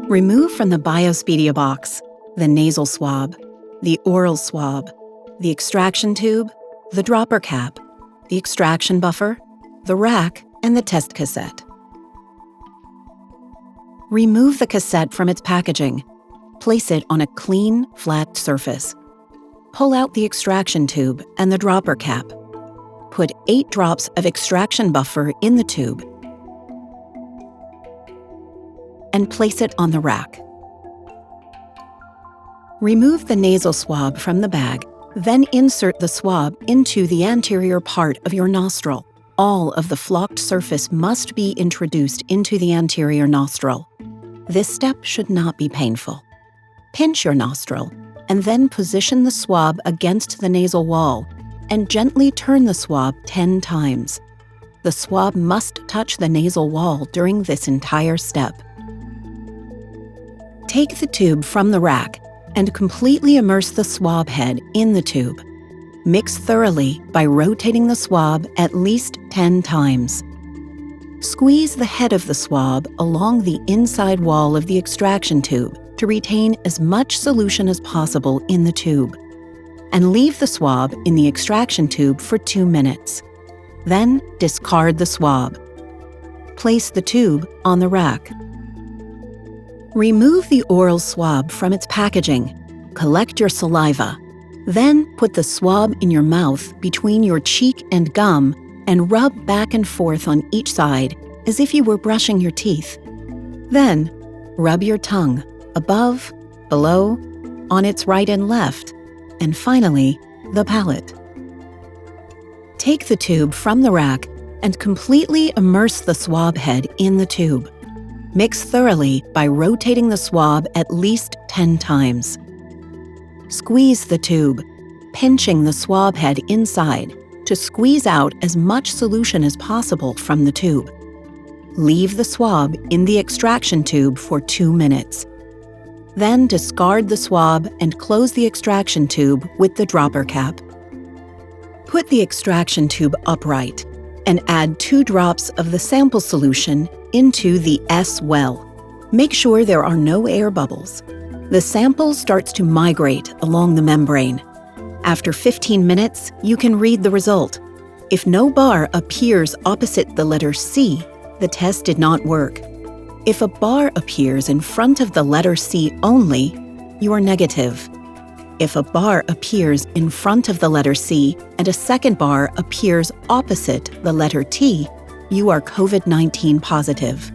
Remove from the BioSpeedia box the nasal swab, the oral swab, the extraction tube, the dropper cap, the extraction buffer, the rack, and the test cassette. Remove the cassette from its packaging. Place it on a clean, flat surface. Pull out the extraction tube and the dropper cap. Put 8 drops of extraction buffer in the tube and place it on the rack. Remove the nasal swab from the bag, then insert the swab into the anterior part of your nostril. All of the flocked surface must be introduced into the anterior nostril. This step should not be painful. Pinch your nostril and then position the swab against the nasal wall and gently turn the swab 10 times. The swab must touch the nasal wall during this entire step. Take the tube from the rack and completely immerse the swab head in the tube. Mix thoroughly by rotating the swab at least 10 times. Squeeze the head of the swab along the inside wall of the extraction tube to retain as much solution as possible in the tube, and leave the swab in the extraction tube for 2 minutes. Then discard the swab. Place the tube on the rack. Remove the oral swab from its packaging. Collect your saliva. Then put the swab in your mouth between your cheek and gum and rub back and forth on each side as if you were brushing your teeth. Then, rub your tongue above, below, on its right and left, and finally, the palate. Take the tube from the rack and completely immerse the swab head in the tube. Mix thoroughly by rotating the swab at least 10 times. Squeeze the tube, pinching the swab head inside to squeeze out as much solution as possible from the tube. Leave the swab in the extraction tube for 2 minutes. Then discard the swab and close the extraction tube with the dropper cap. Put the extraction tube upright and add 2 drops of the sample solution into the S well. Make sure there are no air bubbles. The sample starts to migrate along the membrane. After 15 minutes, you can read the result. If no bar appears opposite the letter C, the test did not work. If a bar appears in front of the letter C only, you are negative. If a bar appears in front of the letter C and a second bar appears opposite the letter T, you are COVID-19 positive.